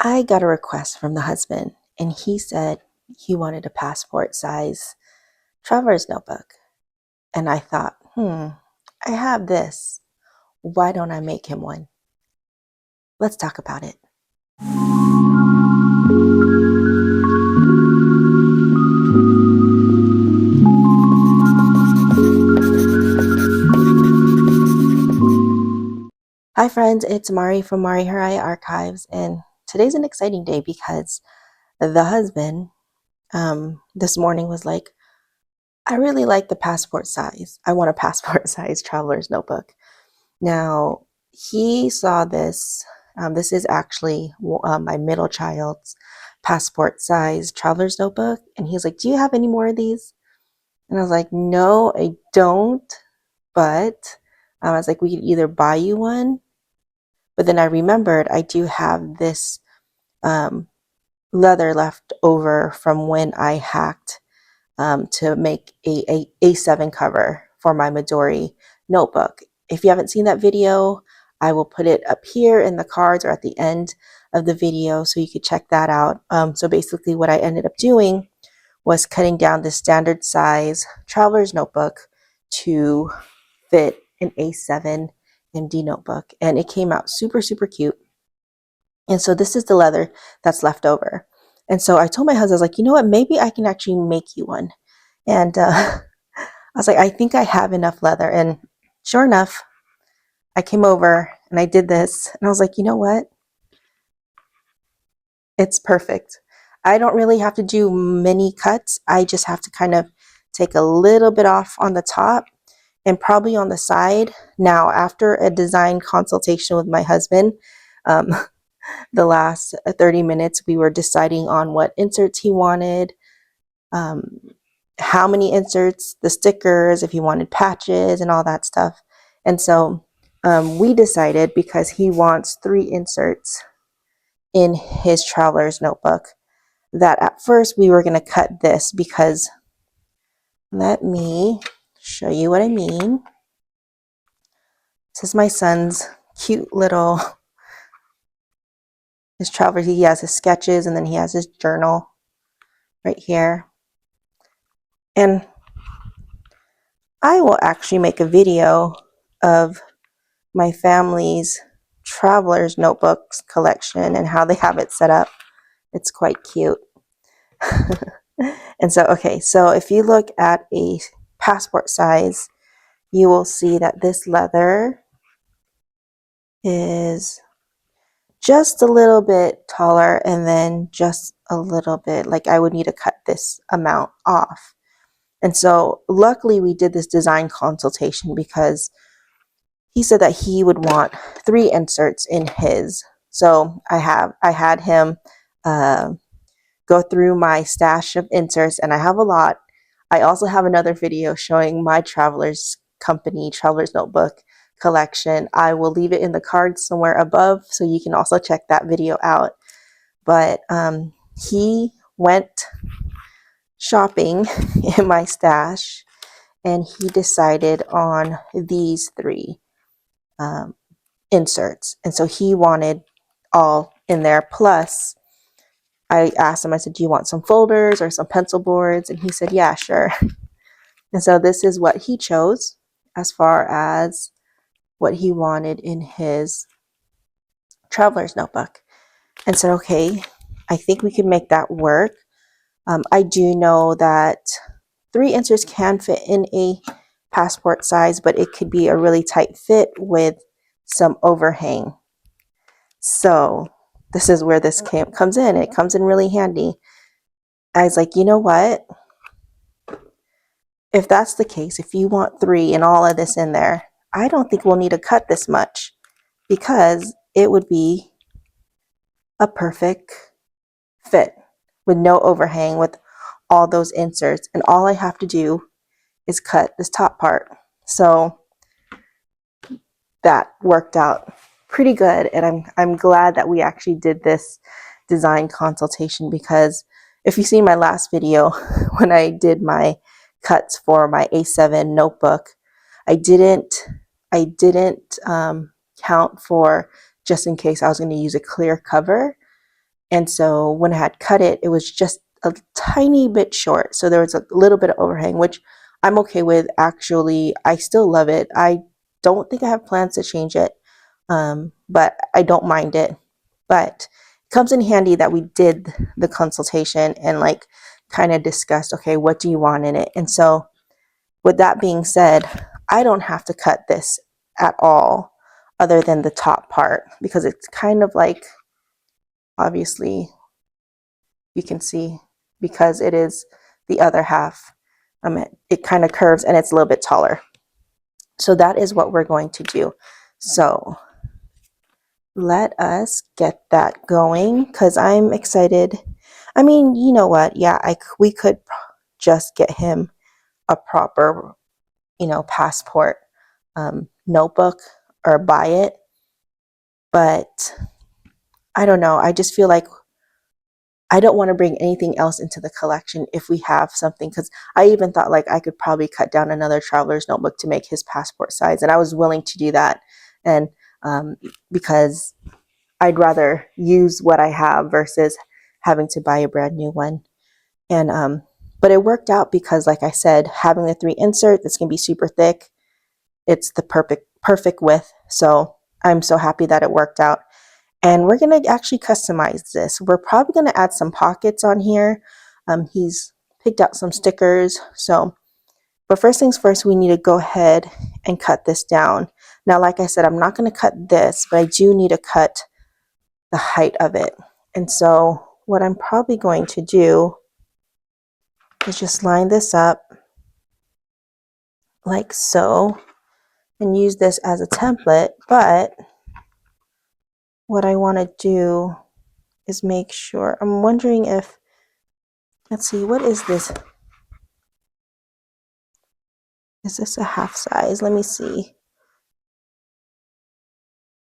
I got a request from the husband, and he said he wanted a passport size traveler's notebook. And I thought, I have this. Why don't I make him one? Let's talk about it. Hi, friends. It's Mari from Mari Harai Archives, and today's an exciting day because the husband this morning was like, I really like the passport size. I want a passport size traveler's notebook. Now, he saw this. This is actually my middle child's passport size traveler's notebook. And he's like, do you have any more of these? And I was like, no, I don't. But I was like, we could either buy you one. But then I remembered I do have this leather left over from when I hacked to make a A7 cover for my Midori notebook. If you haven't seen that video, I will put it up here in the cards or at the end of the video so you could check that out. So basically what I ended up doing was cutting down the standard size traveler's notebook to fit an A7 MD notebook, and it came out super, super cute. And so this is the leather that's left over. And so I told my husband, I was like, you know what, maybe I can actually make you one. And I was like, I think I have enough leather. And sure enough, I came over and I did this. And I was like, you know what? It's perfect. I don't really have to do many cuts. I just have to kind of take a little bit off on the top and probably on the side. Now, after a design consultation with my husband, the last 30 minutes, we were deciding on what inserts he wanted, how many inserts, the stickers, if he wanted patches and all that stuff. And so we decided, because he wants 3 inserts in his traveler's notebook, that at first we were going to cut this, because let me show you what I mean. This is my son's cute little, his traveler. He has his sketches and then he has his journal right here. And I will actually make a video of my family's traveler's notebooks collection and how they have it set up. It's quite cute. And so, okay, so if you look at a passport size, you will see that this leather is just a little bit taller, and then just a little bit, like I would need to cut this amount off. And so luckily we did this design consultation, because he said that he would want 3 inserts in his. So I had him go through my stash of inserts, and I have a lot. I also have another video showing my traveler's notebook collection. I will leave it in the cards somewhere above so you can also check that video out. But he went shopping in my stash, and he decided on these 3 inserts. And so he wanted all in there. Plus, I asked him, I said, do you want some folders or some pencil boards? And he said, yeah, sure. And so this is what he chose as far as what he wanted in his traveler's notebook. And said, okay, I think we can make that work. I do know that 3 inserts can fit in a passport size, but it could be a really tight fit with some overhang. So this is where this comes in. It comes in really handy. I was like, you know what? If that's the case, if you want 3 and all of this in there, I don't think we'll need to cut this much, because it would be a perfect fit with no overhang with all those inserts. And all I have to do is cut this top part. So that worked out pretty good. And I'm glad that we actually did this design consultation, because if you see my last video when I did my cuts for my A7 notebook, I didn't count for, just in case I was going to use a clear cover. And so when I had cut it, it was just a tiny bit short. So there was a little bit of overhang, which I'm okay with. Actually, I still love it. I don't think I have plans to change it, but I don't mind it. But it comes in handy that we did the consultation and like kind of discussed, okay, what do you want in it? And so with that being said, I don't have to cut this at all other than the top part because it's kind of like, obviously you can see, because it is the other half, it kind of curves and it's a little bit taller. So that is what we're going to do. So let us get that going because I'm excited. I mean, you know what? Yeah, we could just get him a proper, passport notebook or buy it. But I don't know. I just feel like I don't want to bring anything else into the collection if we have something, because I even thought like I could probably cut down another traveler's notebook to make his passport size, and I was willing to do that, and because I'd rather use what I have versus having to buy a brand new one. And but it worked out because, like I said, having the 3 insert that's gonna be super thick, it's the perfect width. So I'm so happy that it worked out. And we're going to actually customize this. We're probably going to add some pockets on here. He's picked out some stickers. So, but first things first, we need to go ahead and cut this down. Now, like I said, I'm not going to cut this, but I do need to cut the height of it. And so what I'm probably going to do is just line this up like so and use this as a template. But what I want to do is make sure, I'm wondering if, let's see, what is this? Is this a half size? Let me see.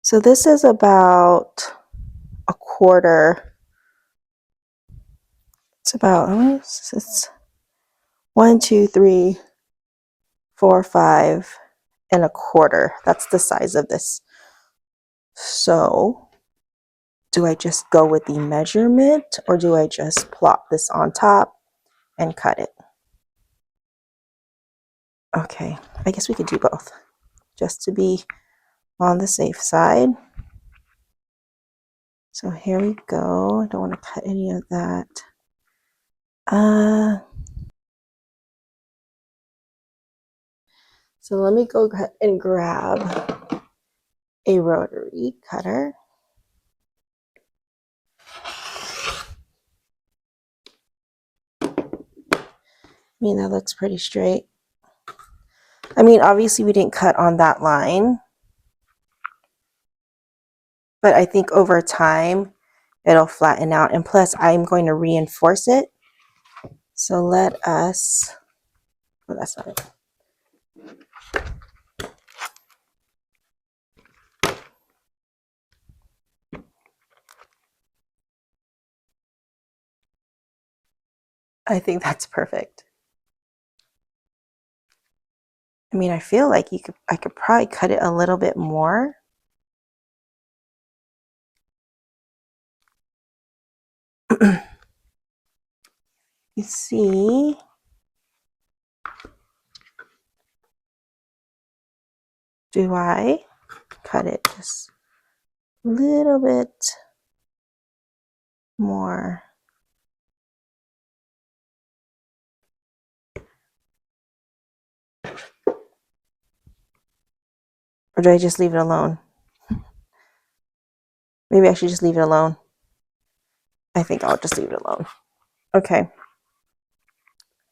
So this is about a quarter. It's about, it's 1, 2, 3, 4, 5 and a quarter. That's the size of this. So do I just go with the measurement or do I just plop this on top and cut it? Okay, I guess we could do both just to be on the safe side. So here we go. I don't want to cut any of that. So let me go ahead and grab a rotary cutter. I mean, that looks pretty straight. I mean, obviously we didn't cut on that line, but I think over time it'll flatten out. And plus I'm going to reinforce it. So let us, oh, that's not it. I think that's perfect. I mean, I feel like I could probably cut it a little bit more. You see, do I cut it just a little bit more? Or do I just leave it alone? Maybe I should just leave it alone. I think I'll just leave it alone. Okay.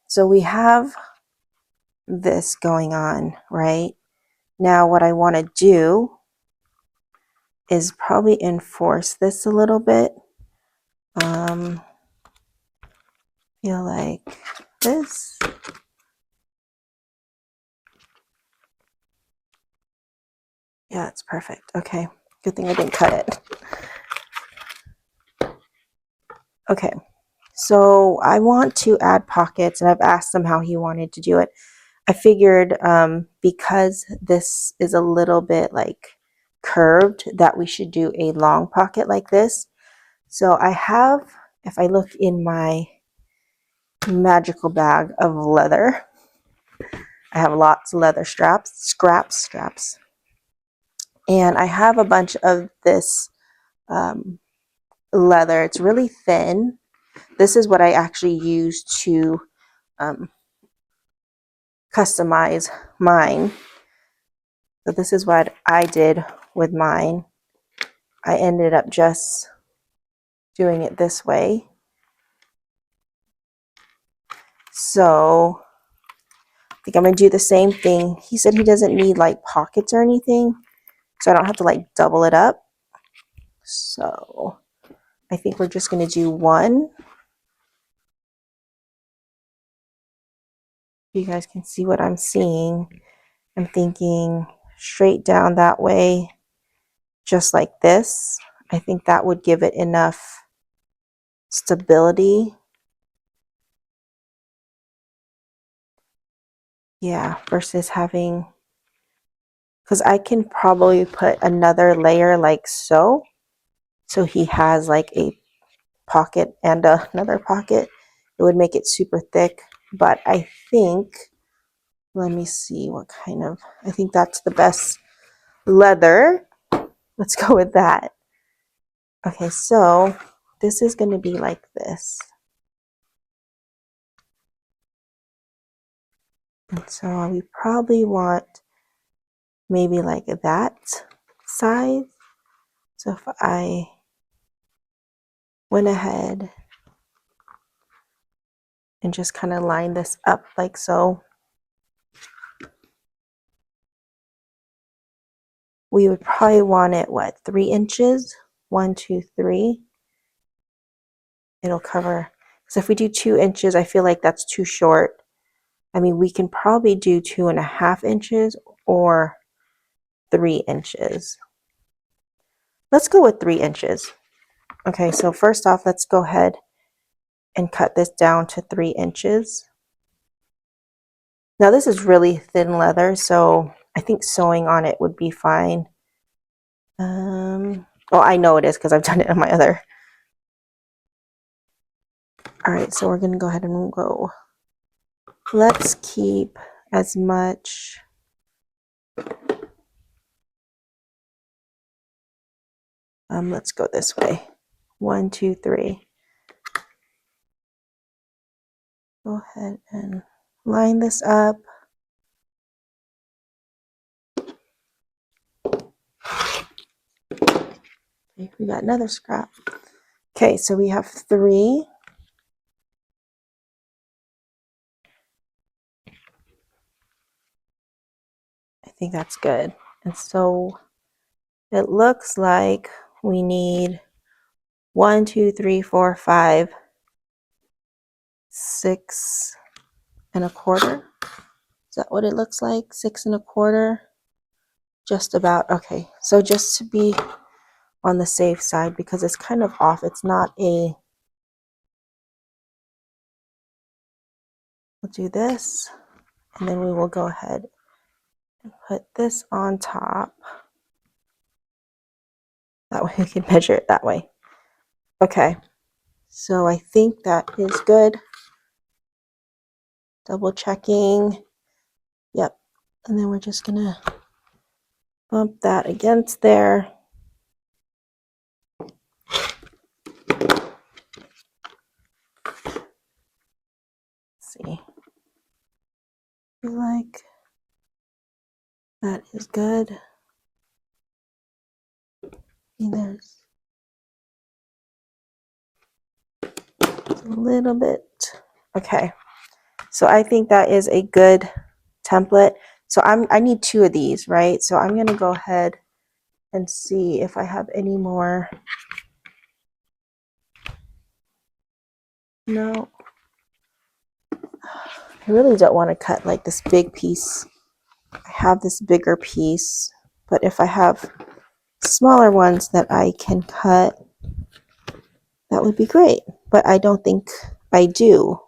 So we have this going on, right? Now what I want to do is probably enforce this a little bit. Feel like this. Yeah, it's perfect. Okay. Good thing I didn't cut it. Okay. So I want to add pockets, and I've asked him how he wanted to do it. I figured because this is a little bit like curved that we should do a long pocket like this. So I have, if I look in my magical bag of leather, I have lots of leather straps. And I have a bunch of this leather. It's really thin. This is what I actually use to customize mine. So this is what I did with mine. I ended up just doing it this way. So I think I'm going to do the same thing. He said he doesn't need like pockets or anything, so I don't have to like double it up. So I think we're just going to do one. You guys can see what I'm seeing. I'm thinking straight down that way, just like this. I think that would give it enough stability. Yeah, versus having, because I can probably put another layer like so. So he has like a pocket and another pocket. It would make it super thick, but I think, let me see what kind of, I think that's the best leather. Let's go with that. Okay, so this is going to be like this. And so we probably want maybe like that size. So if I went ahead and just kind of line this up like so, we would probably want it, what, 3 inches? 1, 2, 3. It'll cover. So if we do 2 inches, I feel like that's too short. I mean, we can probably do 2.5 inches or 3 inches. Let's go with 3 inches. Okay, so first off, let's go ahead and cut this down to 3 inches. Now this is really thin leather, so I think sewing on it would be fine. Well, I know it is because I've done it on my other. All right, so we're gonna go ahead and go. Let's keep as much. Let's go this way. 1, 2, 3. Go ahead and line this up. Okay, we got another scrap. Okay, so we have 3. I think that's good. And so it looks like we need 1, 2, 3, 4, 5, 6.25. Is that what it looks like? 6.25. Just about. Okay, so just to be on the safe side, because it's kind of off. It's not a, we'll do this, and then we will go ahead and put this on top. That way we can measure it that way. Okay, so I think that is good. Double checking. Yep, and then we're just gonna bump that against there. Let's see. I feel like that is good. And there's a little bit. Okay, so I think that is a good template. So I need 2 of these, right? So I'm gonna go ahead and see if I have any more. No, I really don't want to cut like this big piece. I have this bigger piece, but if I have smaller ones that I can cut, that would be great, but I don't think I do.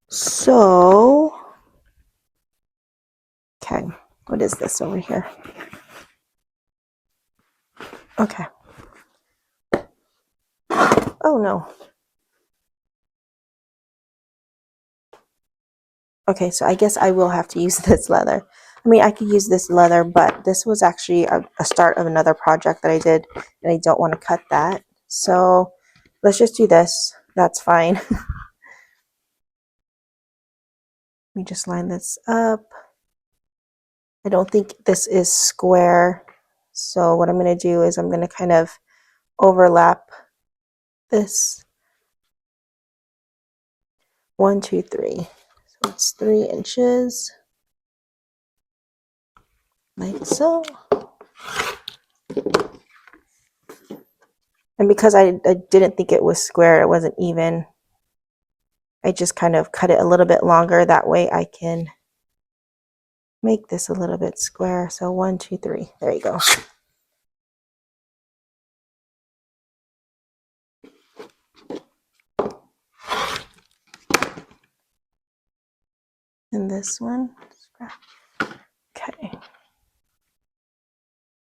So, okay, what is this over here? Okay. Oh no. Okay, so I guess I will have to use this leather. I mean, I could use this leather, but this was actually a start of another project that I did, and I don't want to cut that. So let's just do this. That's fine. Let me just line this up. I don't think this is square. So what I'm going to do is I'm going to kind of overlap this. 1, 2, 3. So it's 3 inches, like so. And because I didn't think it was square, it wasn't even, I just kind of cut it a little bit longer. That way I can make this a little bit square. So 1, 2, 3. There you go. And this one, okay. I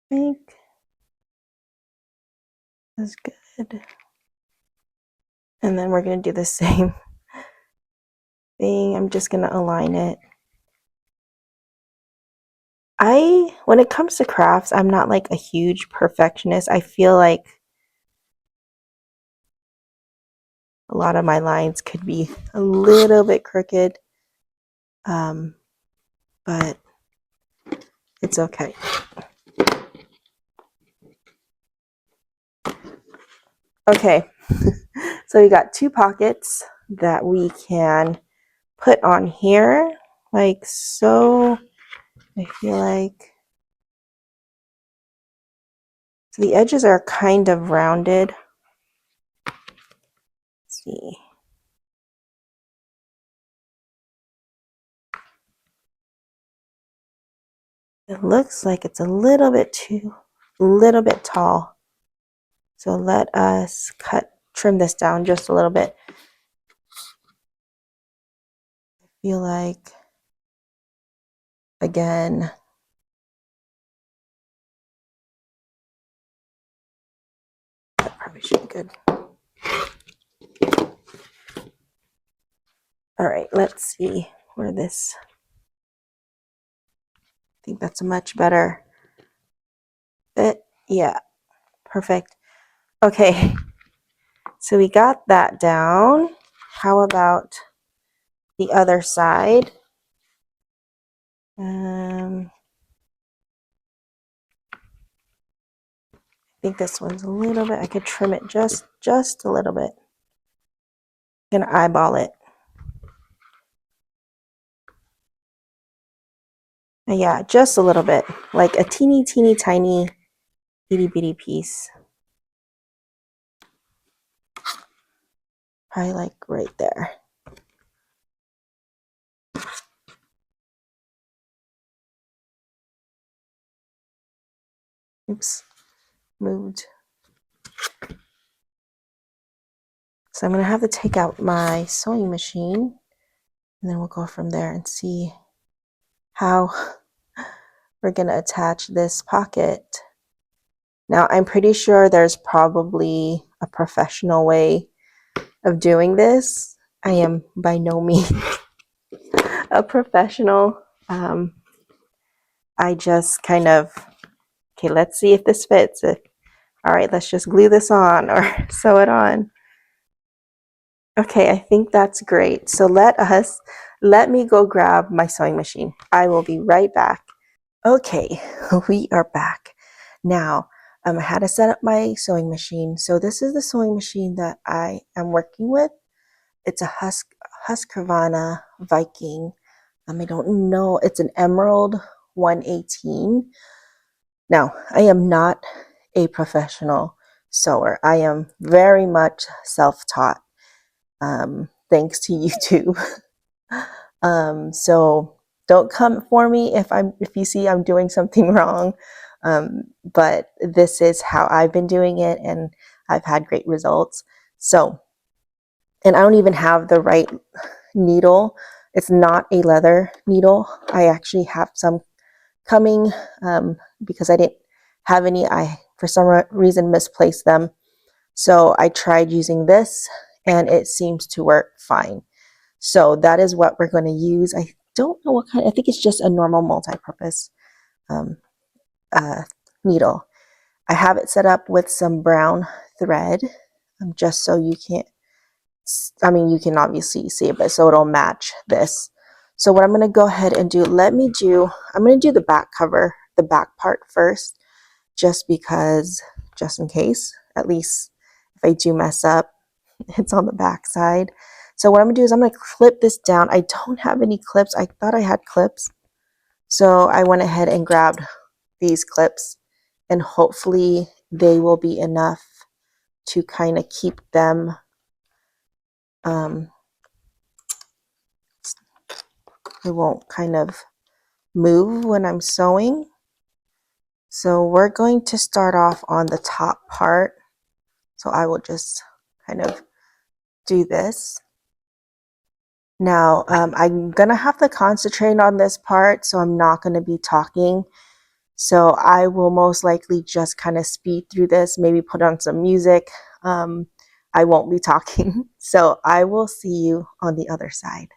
think that's good. And then we're going to do the same thing. I'm just going to align it. When it comes to crafts, I'm not like a huge perfectionist. I feel like a lot of my lines could be a little bit crooked, but it's okay. Okay, so we got 2 pockets that we can put on here, like so. I feel like, so the edges are kind of rounded. Let's see. It looks like it's a little bit tall. So let us trim this down just a little bit. I feel like, again, that probably should be good. All right, let's see where this, I think that's a much better fit. Yeah, perfect. Okay, so we got that down. How about the other side? I think this one's a little bit, I could trim it just a little bit. I'm gonna eyeball it. And yeah, just a little bit, like a teeny tiny itty bitty piece. Probably like right there. Oops, moved. So I'm gonna have to take out my sewing machine, and then we'll go from there and see how we're gonna attach this pocket. Now, I'm pretty sure there's probably a professional way of doing this. I am by no means a professional. I just kind of, okay, let's see if this fits. All right, let's just glue this on or sew it on. Okay, I think that's great. So let me go grab my sewing machine. I will be right back. Okay, we are back. Now, I had to set up my sewing machine. So this is the sewing machine that I am working with. It's a Husqvarna Viking. I don't know. It's an Emerald 118. Now, I am not a professional sewer. I am very much self-taught, thanks to YouTube. So don't come for me if you see I'm doing something wrong. But this is how I've been doing it, and I've had great results. So, and I don't even have the right needle. It's not a leather needle. I actually have some coming, because I didn't have any. I, for some reason, misplaced them. So I tried using this and it seems to work fine. So that is what we're going to use. I don't know what kind, I think it's just a normal multi-purpose um, uh, needle. I have it set up with some brown thread just so you can't, I mean, you can obviously see it, but so it'll match this. So what I'm going to go ahead and do, I'm going to do the back cover, the back part first, just because, just in case, at least if I do mess up, it's on the back side. So what I'm going to do is I'm going to clip this down. I don't have any clips. I thought I had clips. So I went ahead and grabbed these clips, and hopefully they will be enough to kind of keep them it won't kind of move when I'm sewing. So we're going to start off on the top part. So I will just kind of do this. Now I'm gonna have to concentrate on this part, so I'm not gonna be talking. So I will most likely just kind of speed through this, maybe put on some music. I won't be talking. So I will see you on the other side.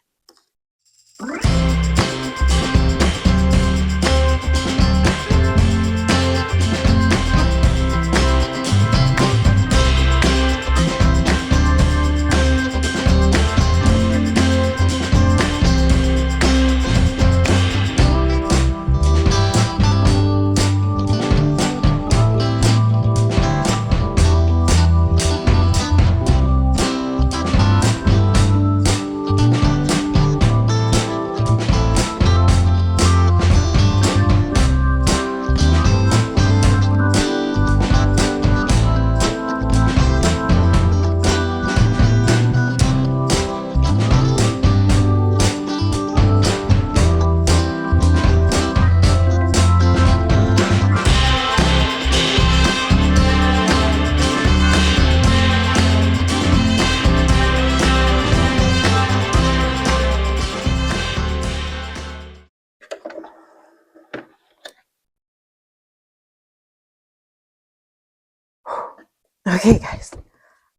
Okay, guys,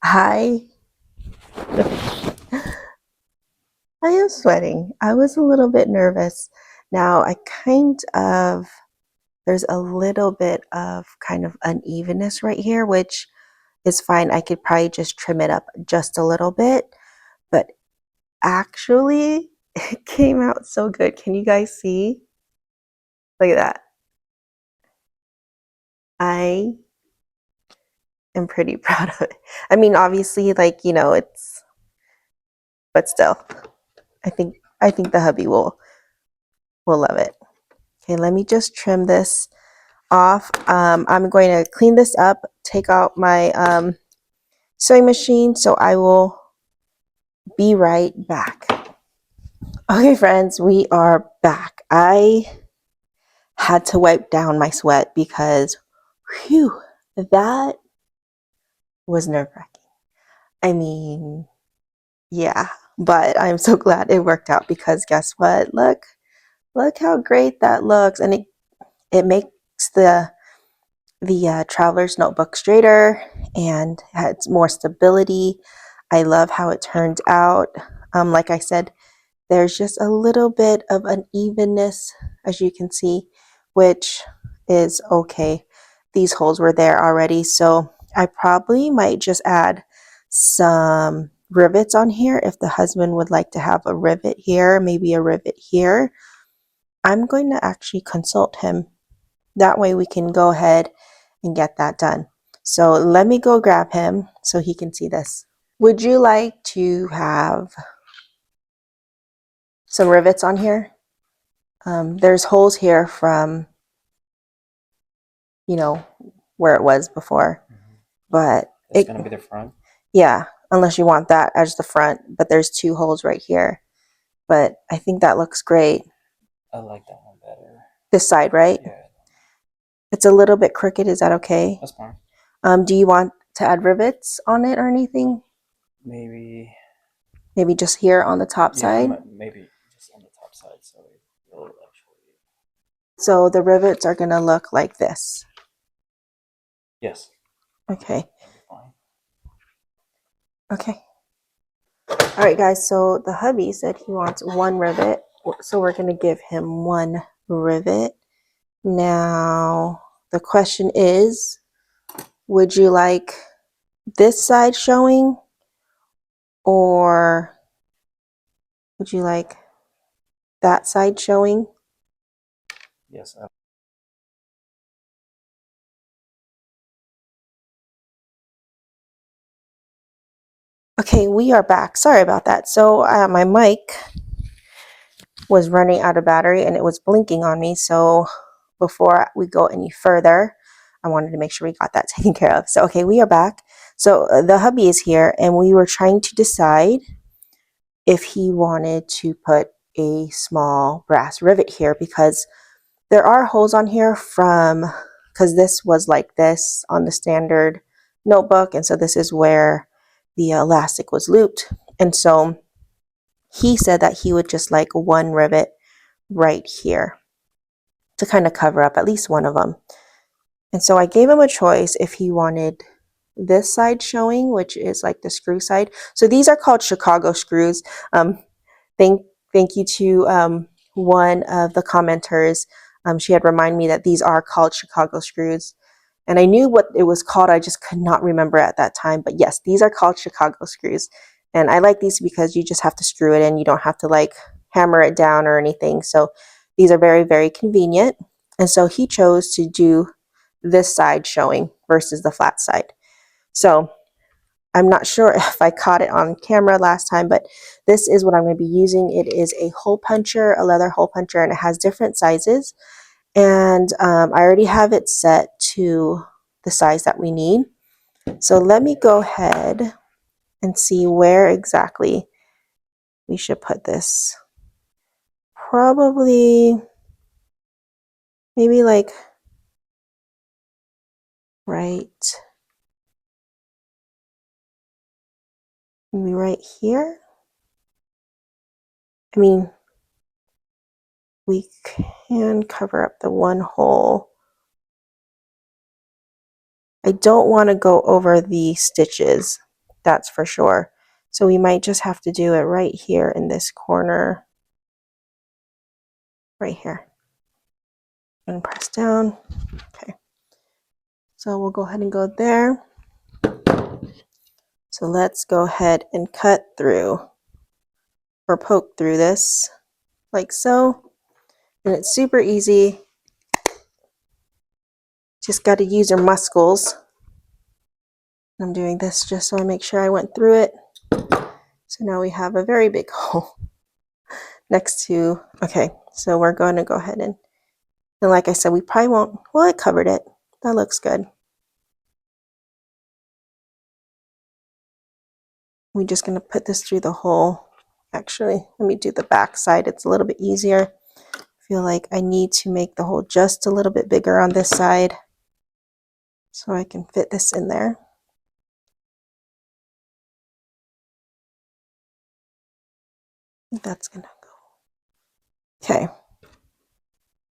I am sweating. I was a little bit nervous. Now there's a little bit of kind of unevenness right here, which is fine. I could probably just trim it up just a little bit, but actually it came out so good. Can you guys see? Look at that. I am pretty proud of it. I mean, obviously, like, but still, I think the hubby will love it. Okay, let me just trim this off. I'm going to clean this up, take out my sewing machine, so I will be right back. Okay, friends, we are back. I had to wipe down my sweat because, whew, that was nerve-wracking. I mean, yeah, but I'm so glad it worked out because guess what? Look how great that looks, and it makes the traveler's notebook straighter and has more stability. I love how it turned out. Like I said, there's just a little bit of unevenness, as you can see, which is okay. These holes were there already, so I probably might just add some rivets on here if the husband would like to have a rivet here, maybe a rivet here. I'm going to actually consult him. That way we can go ahead and get that done. So let me go grab him so he can see this. Would you like to have some rivets on here? There's holes here from, where it was before, but it's going to be the front. Yeah, unless you want that as the front, but there's 2 holes right here. But I think that looks great. I like that one better. This side, right? Yeah. It's a little bit crooked. Is that okay? That's fine. Do you want to add rivets on it or anything? Maybe just here on the top side? Maybe just on the top side, so it will actually. So the rivets are going to look like this. Yes. Okay. That'll be fine. Okay. All right, guys. So the hubby said he wants one rivet. So we're going to give him one rivet. Now, the question is, would you like this side showing or would you like that side showing? Yes. Okay, we are back. Sorry about that. So my mic was running out of battery and it was blinking on me. So before we go any further, I wanted to make sure we got that taken care of. So, okay, we are back. So the hubby is here and we were trying to decide if he wanted to put a small brass rivet here because there are holes on here from, because this was like this on the standard notebook. And so this is where the elastic was looped. And so he said that he would just like one rivet right here to kind of cover up at least one of them. And so I gave him a choice if he wanted this side showing, which is like the screw side. So these are called Chicago screws. Um, thank thank you to one of the commenters. She had reminded me that these are called Chicago screws. And I knew what it was called. I just could not remember at that time. But yes, these are called Chicago screws. And I like these because you just have to screw it in. You don't have to like hammer it down or anything. So these are very, very convenient. And so he chose to do this side showing versus the flat side. So I'm not sure if I caught it on camera last time, but this is what I'm going to be using. It is a hole puncher, a leather hole puncher, and it has different sizes. And I already have it set to the size that we need. So let me go ahead and see where exactly we should put this. Probably maybe like maybe right here. I mean, we can cover up the one hole. I don't want to go over the stitches, that's for sure. So we might just have to do it right here in this corner, right here. And press down. Okay. So we'll go ahead and go there. So let's go ahead and cut through or poke through this like so. And it's super easy. Just got to use your muscles. I'm doing this just so I make sure I went through it. So now we have a very big hole next to, okay, so we're going to go ahead and like I said, we probably won't, well, it covered it. That looks good. We're just going to put this through the hole. Actually, let me do the back side. It's a little bit easier. I feel like I need to make the hole just a little bit bigger on this side so I can fit this in there. That's gonna go. Okay.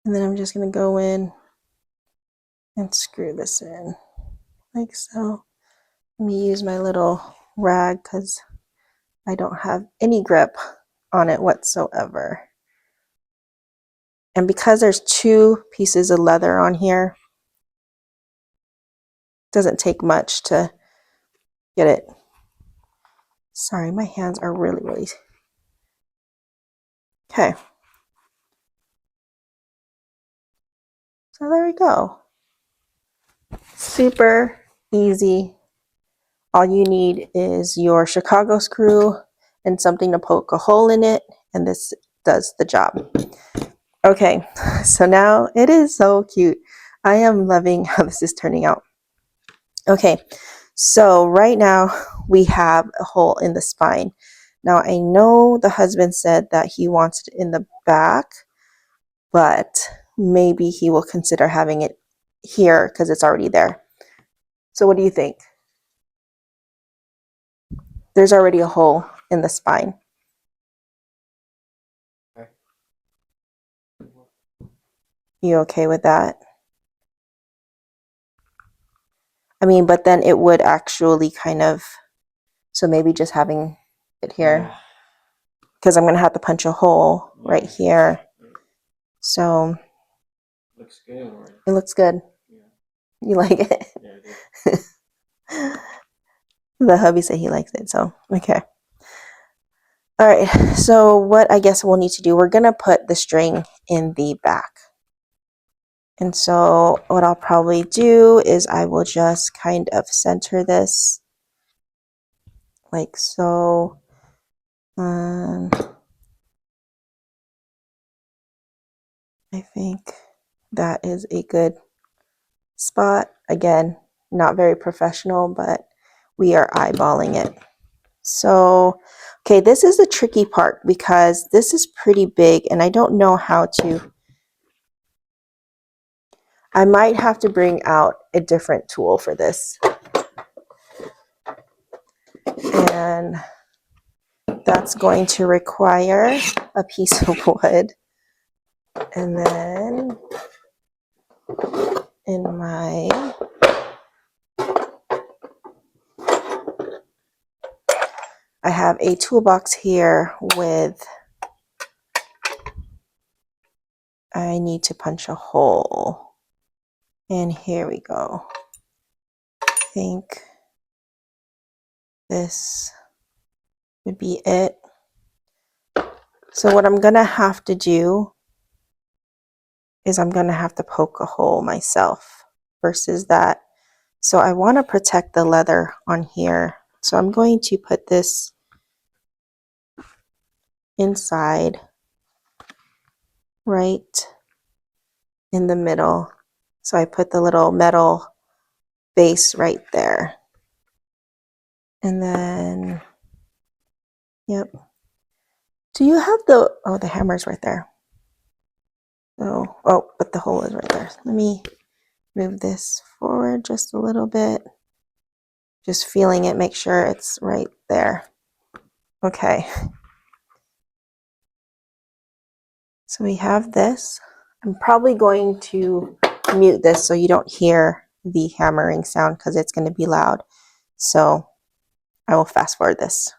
And then I'm just gonna go in and screw this in like so. Let me use my little rag because I don't have any grip on it whatsoever. And because there's two pieces of leather on here, it doesn't take much to get it. Sorry, my hands are really, really. Okay. So there we go. Super easy. All you need is your Chicago screw and something to poke a hole in it, and this does the job. Okay, so now it is so cute. I am loving how this is turning out. Okay, so right now we have a hole in the spine. Now I know the husband said that he wants it in the back, but maybe he will consider having it here because it's already there. So what do you think? There's already a hole in the spine. You okay with that? I mean, but then it would actually kind of, So maybe just having it here, Yeah. because I'm going to have to punch a hole right here. So Looks good. Or, it looks good. yeah. You like it? Yeah, I do. The hubby said he likes it, so okay. All right, so what I guess we'll need to do, we're going to put the string in the back. And so what I'll probably do is I will just kind of center this like so. I think that is a good spot. Again, not very professional, but we are eyeballing it. So, okay, this is the tricky part because this is pretty big and I don't know how to. I might have to bring out a different tool for this. And that's going to require a piece of wood. And then in my I have a toolbox here with, I need to punch a hole. And here we go. I think this would be it. So what I'm gonna have to do is I'm gonna have to poke a hole myself versus that. So I want to protect the leather on here. So I'm going to put this inside right in the middle. So I put the little metal base right there. And then, yep. Do you have the, oh, the hammer's right there. Oh, but the hole is right there. Let me move this forward just a little bit. Just feeling it, make sure it's right there. Okay. So we have this. I'm probably going to mute this so you don't hear the hammering sound because it's going to be loud. So I will fast forward this.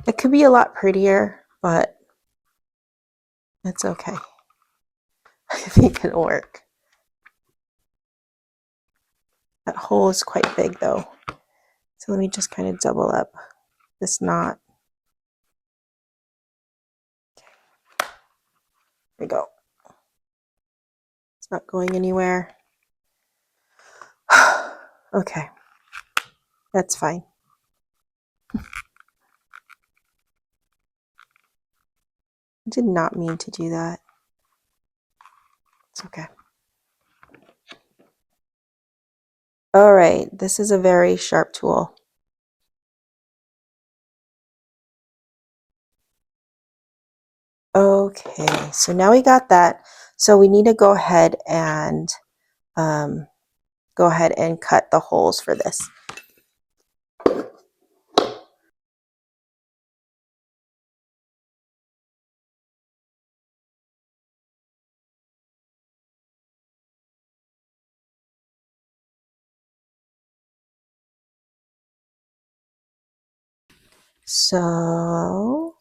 It could be a lot prettier, but it's okay. I think it'll work. That hole is quite big though. So let me just kind of double up this knot. There we go. It's not going anywhere. Okay, that's fine. I did not mean to do that. It's okay. All right, this is a very sharp tool. Okay, so now we got that. So we need to go ahead and cut the holes for this. So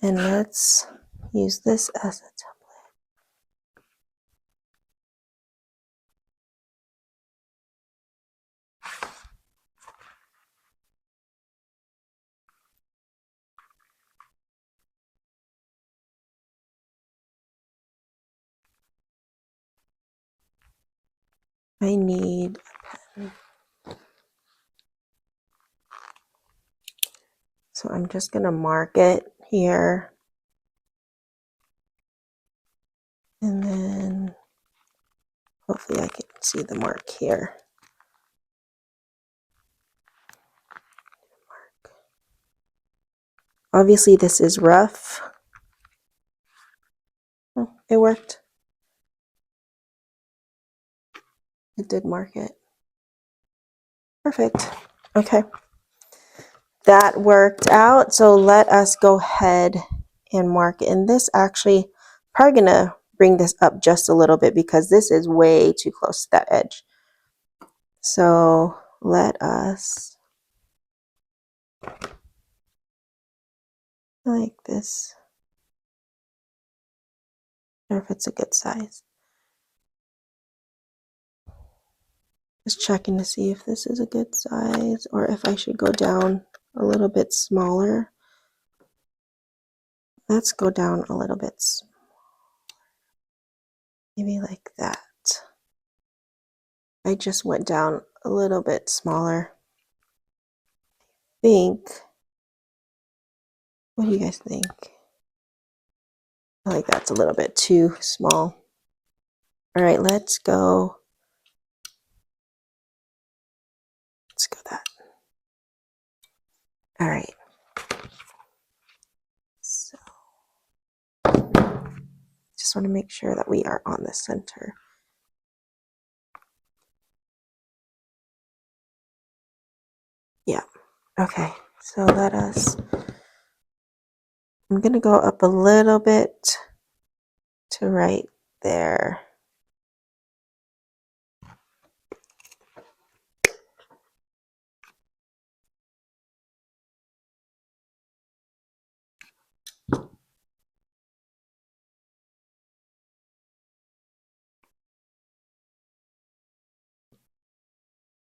and let's use this as a template. I need a pen. So I'm just going to mark it here. And then hopefully I can see the mark here. Obviously this is rough. Oh, it worked. It did mark it. Perfect. Okay. That worked out. So let us go ahead and mark it. And this actually, probably gonna bring this up just a little bit because this is way too close to that edge. So let us, like this, or if it's a good size. Just checking to see if this is a good size or if I should go down a little bit smaller. Let's go down a little bit smaller. Maybe like that. I just went down a little bit smaller. What do you guys think? I like that's a little bit too small. All right, let's go. Let's go that. All right. So just want to make sure that we are on the center. Yeah. Okay. So I'm going to go up a little bit to right there.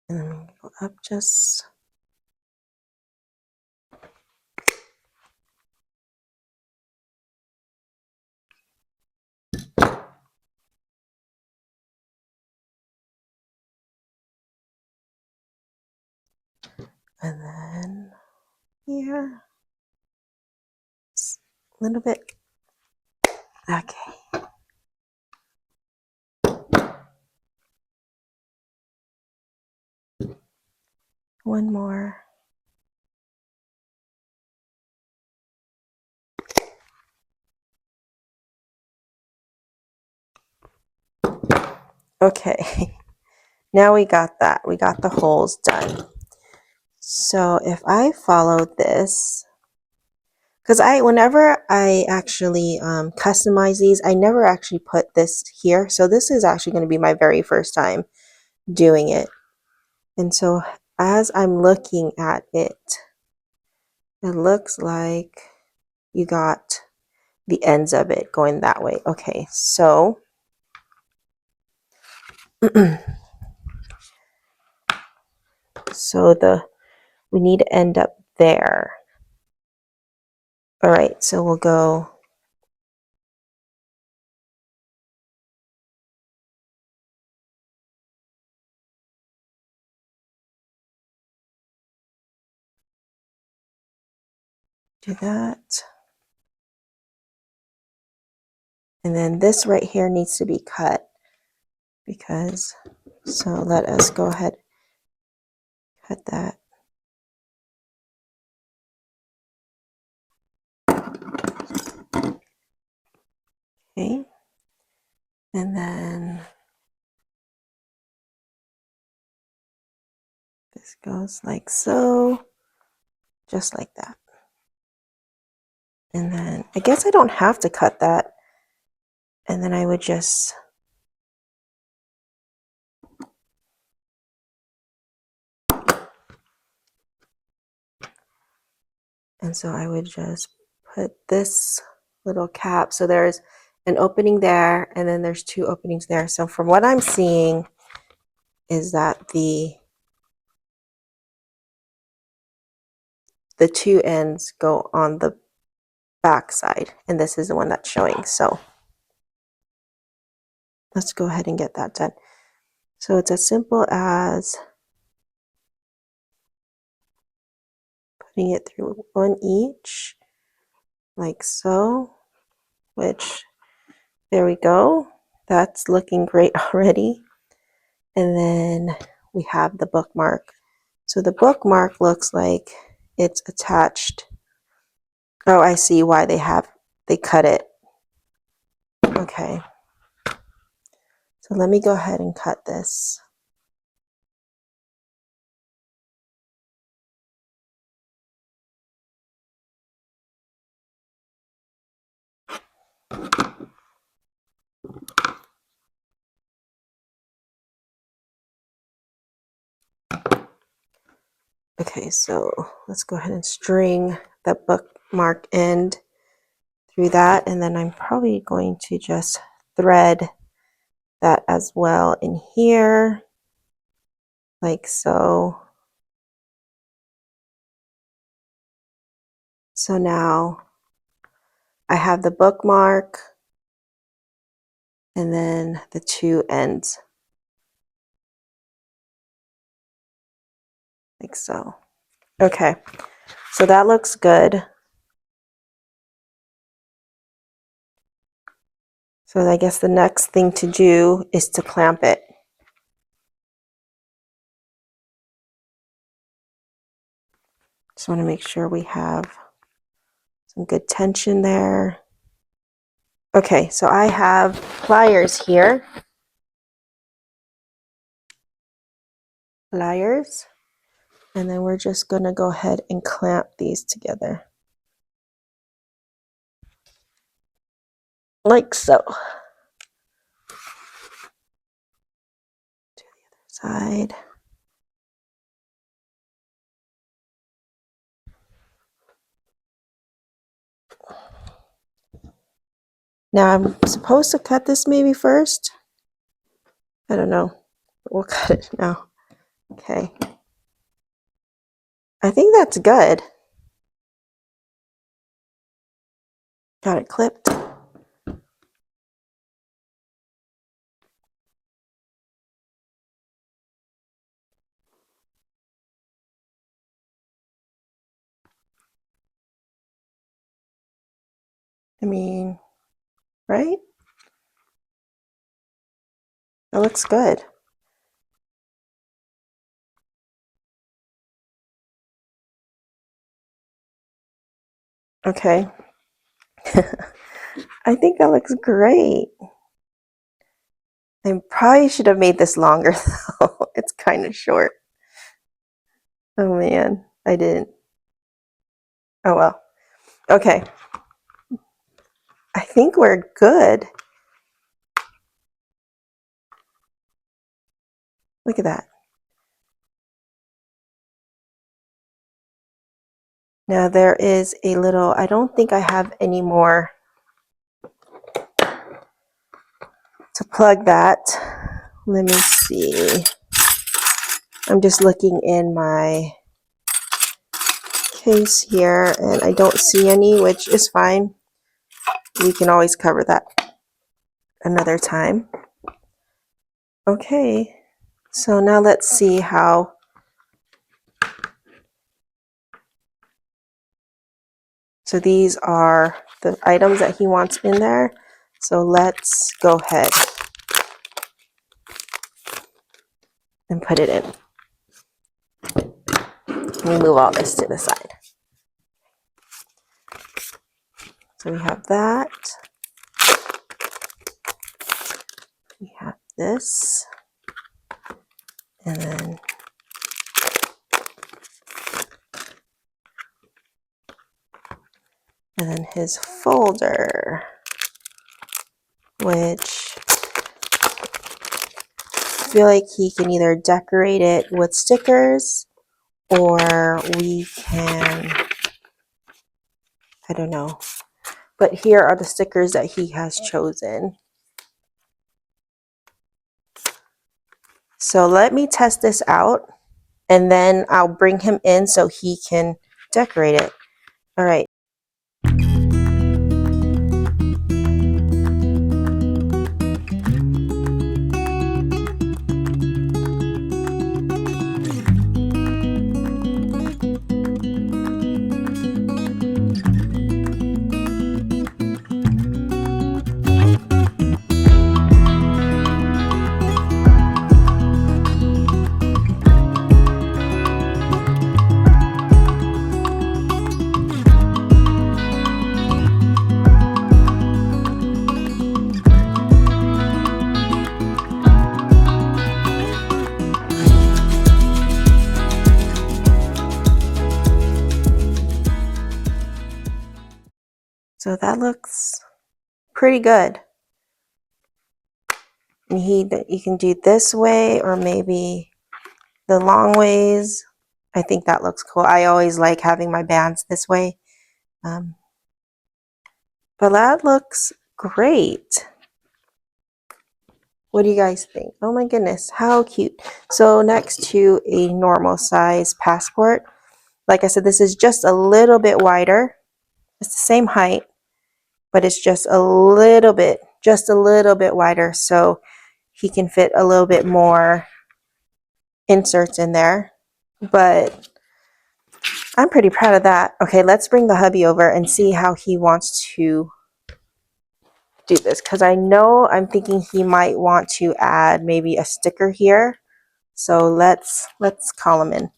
And then I'm going to go up just. And then here. Just a little bit. Okay. One more. Okay. Now we got that. We got the holes done. So if I follow this, because whenever I actually customize these, I never actually put this here. So this is actually going to be my very first time doing it. And so as I'm looking at it, it looks like you got the ends of it going that way. Okay, so we need to end up there. All right, so we'll go do that. And then this right here needs to be cut because, so let us go ahead, cut that. Okay. And then this goes like so, just like that. And then I guess I don't have to cut that. And then I would just put this little cap. So there's an opening there and then there's two openings there. So from what I'm seeing is that the two ends go on the back side and this is the one that's showing. So let's go ahead and get that done. So it's as simple as putting it through one each, like so, which, there we go. That's looking great already. And then we have the bookmark. So the bookmark looks like it's attached. Oh, I see why they cut it. Okay. So let me go ahead and cut this. Okay, so let's go ahead and string the bookmark end through that, and then I'm probably going to just thread that as well in here, like so. So now I have the bookmark and then the two ends, like so. Okay, so that looks good. So I guess the next thing to do is to clamp it. Just want to make sure we have some good tension there. Okay, so I have pliers here. Pliers. And then we're just going to go ahead and clamp these together. Like so. To the other side. Now I'm supposed to cut this maybe first. I don't know. We'll cut it now. Okay. I think that's good. Got it clipped. I mean, right? That looks good. Okay. I think that looks great. I probably should have made this longer though. It's kind of short. Oh man, I didn't. Oh well. Okay. I think we're good. Look at that. Now there is a little, I don't think I have any more to plug that. Let me see. I'm just looking in my case here and I don't see any, which is fine. We can always cover that another time. Okay, so now let's see how so these are the items that he wants in there. So let's go ahead and put it in. Let me move all this to the side. So we have that. We have this. And then his folder, which I feel like he can either decorate it with stickers or we can, I don't know. But here are the stickers that he has chosen. So let me test this out and then I'll bring him in so he can decorate it. All right. So that looks pretty good. And you can do this way or maybe the long ways. I think that looks cool. I always like having my bands this way. But that looks great. What do you guys think? Oh my goodness, how cute. So next to a normal size passport, like I said, this is just a little bit wider. It's the same height, but it's just a little bit wider, so he can fit a little bit more inserts in there. But I'm pretty proud of that. Okay, let's bring the hubby over and see how he wants to do this, because I'm thinking he might want to add maybe a sticker here. So let's call him in.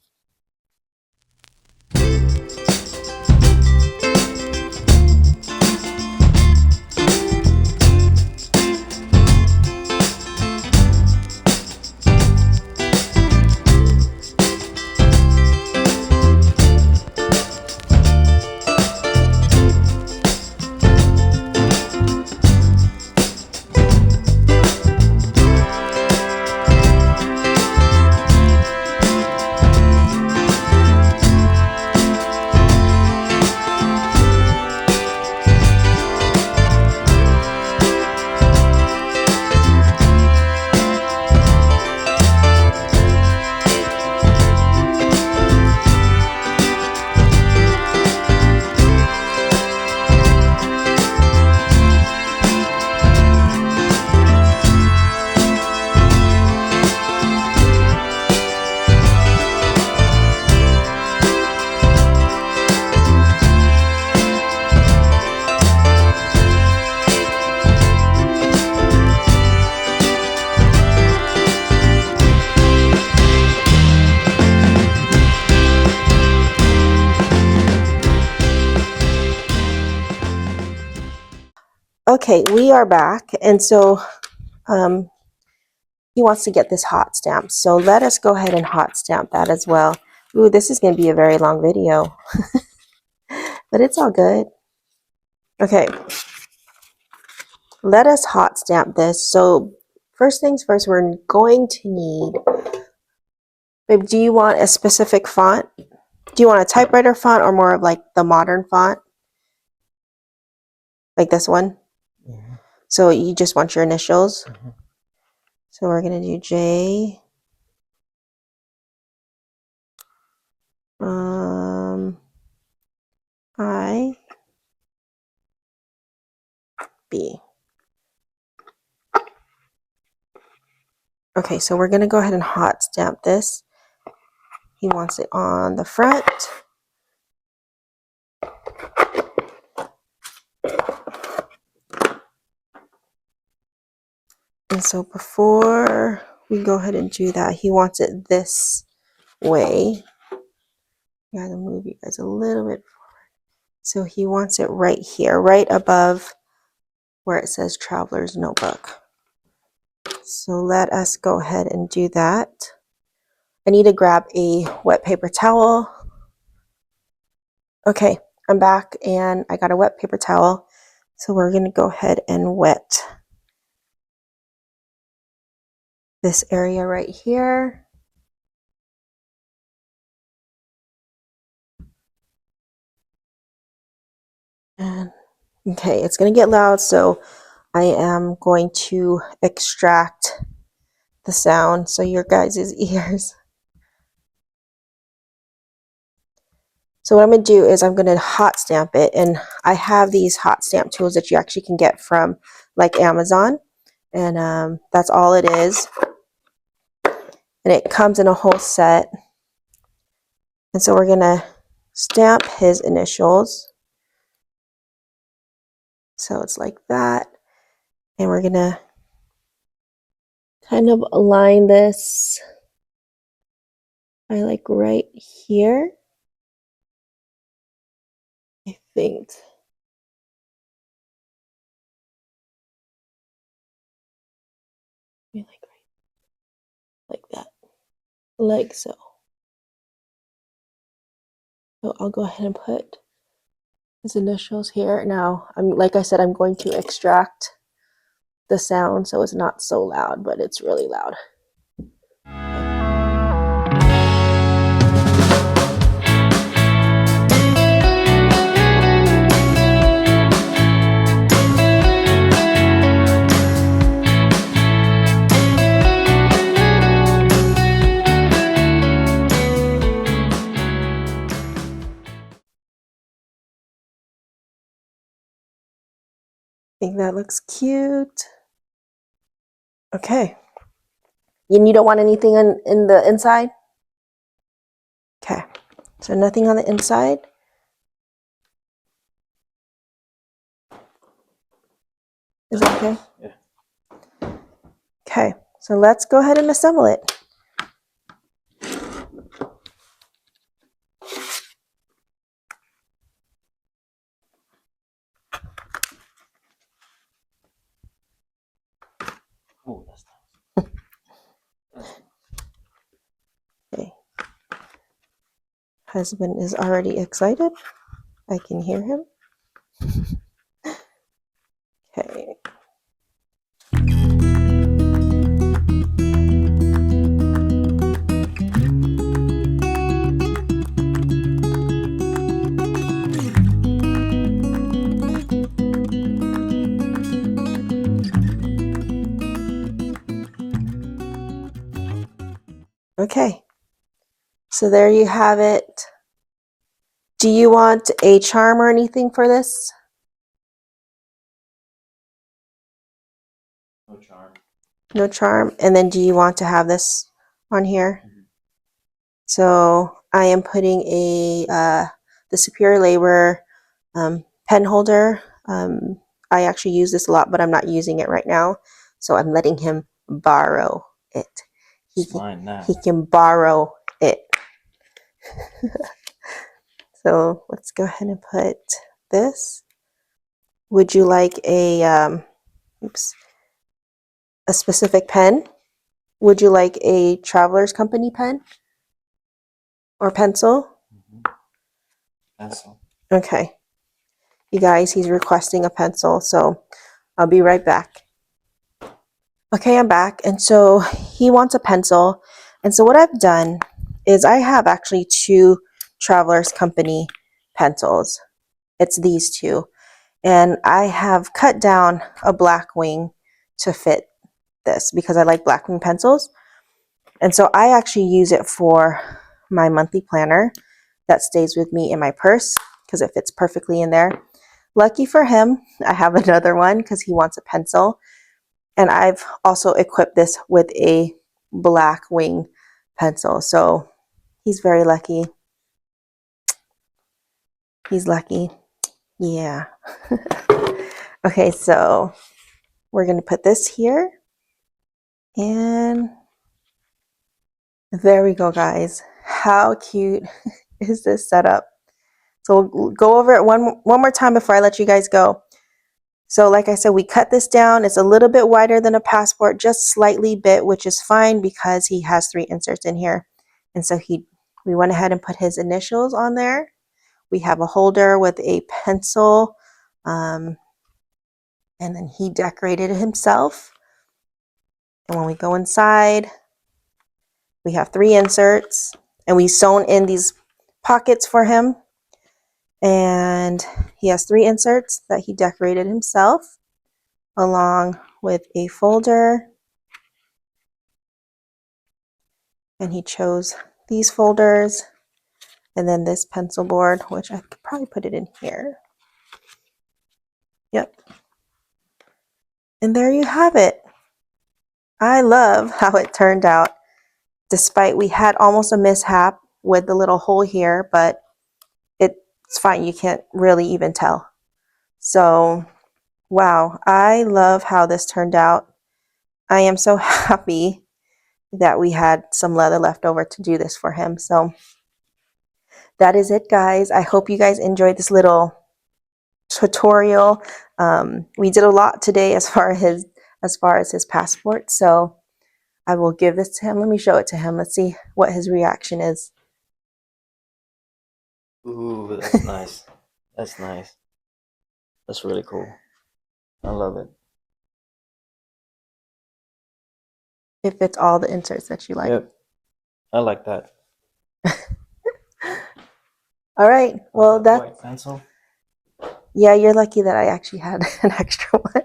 Okay, we are back, and so he wants to get this hot stamp. So let us go ahead and hot stamp that as well. Ooh, this is going to be a very long video, but it's all good. Okay, let us hot stamp this. So first things first, we're going to need, babe, do you want a specific font? Do you want a typewriter font or more of like the modern font? Like this one? Mm-hmm. So you just want your initials? Mm-hmm. So we're going to do J. I. B. Okay, so we're going to go ahead and hot stamp this. He wants it on the front. And so before we go ahead and do that, he wants it this way. I gotta move you guys a little bit forward. So he wants it right here, right above where it says Traveler's Notebook. So let us go ahead and do that. I need to grab a wet paper towel. Okay, I'm back and I got a wet paper towel. So we're gonna go ahead and wet this area right here. And okay, it's gonna get loud, so I am going to extract the sound so your guys' ears. So what I'm going to do is I'm going to hot stamp it, and I have these hot stamp tools that you actually can get from like Amazon, and that's all it is, and it comes in a whole set. And so we're going to stamp his initials, so it's like that, and we're going to kind of align this by like right here, I think. Like right, like that, like so. So I'll go ahead and put his initials here. Now, like I said, I'm going to extract the sound so it's not so loud, but it's really loud. I think that looks cute. Okay. And you don't want anything in the inside? Okay. So nothing on the inside. Is that okay? Yeah. Okay. So let's go ahead and assemble it. Oh, that's nice. Okay. Husband is already excited. I can hear him. Okay. Okay. So there you have it. Do you want a charm or anything for this? No charm. No charm. And then do you want to have this on here? Mm-hmm. So I am putting the Superior Labor pen holder. I actually use this a lot, but I'm not using it right now. So I'm letting him borrow it. It's mine now. He can borrow it. So let's go ahead and put this. Would you like a specific pen? Would you like a Traveler's Company pen or pencil? Mm-hmm. Pencil. Okay. You guys, he's requesting a pencil, so I'll be right back. Okay, I'm back. And so he wants a pencil. And so what I've done is I have actually two Traveler's Company pencils. It's these two. And I have cut down a black wing to fit this because I like black wing pencils. And so I actually use it for my monthly planner that stays with me in my purse because it fits perfectly in there. Lucky for him, I have another one because he wants a pencil. And I've also equipped this with a black wing pencil. So he's very lucky. He's lucky. Yeah. Okay, so we're going to put this here. And there we go, guys. How cute is this setup? So we'll go over it one more time before I let you guys go. So like I said, we cut this down. It's a little bit wider than a passport, just slightly bit, which is fine because he has 3 inserts in here. And so we went ahead and put his initials on there. We have a holder with a pencil. And then he decorated it himself. And when we go inside, we have 3 inserts. And we sewn in these pockets for him. And he has 3 inserts that he decorated himself, along with a folder. And he chose these folders and then this pencil board, which I could probably put it in here. Yep. And there you have it. I love how it turned out, despite we had almost a mishap with the little hole here, but it's fine. You can't really even tell. So, wow, I love how this turned out. I am so happy that we had some leather left over to do this for him. So that is it, guys. I hope you guys enjoyed this little tutorial. We did a lot today as far as his passport. So I will give this to him. Let me show it to him. Let's see what his reaction is. Ooh, that's nice. That's nice. That's really cool. I love it. If it's all the inserts that you like. Yep. I like that. All right. Well, The that white pencil. yeah, you're lucky that I actually had an extra one.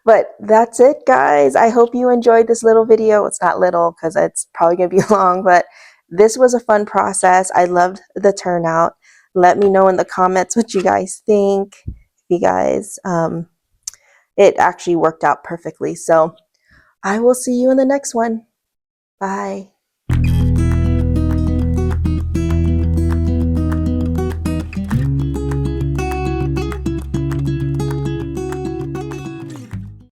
But that's it, guys. I hope you enjoyed this little video. It's not little because it's probably going to be long, but this was a fun process. I loved the turnout. Let me know in the comments what you guys think. You guys, it actually worked out perfectly. So I will see you in the next one. Bye.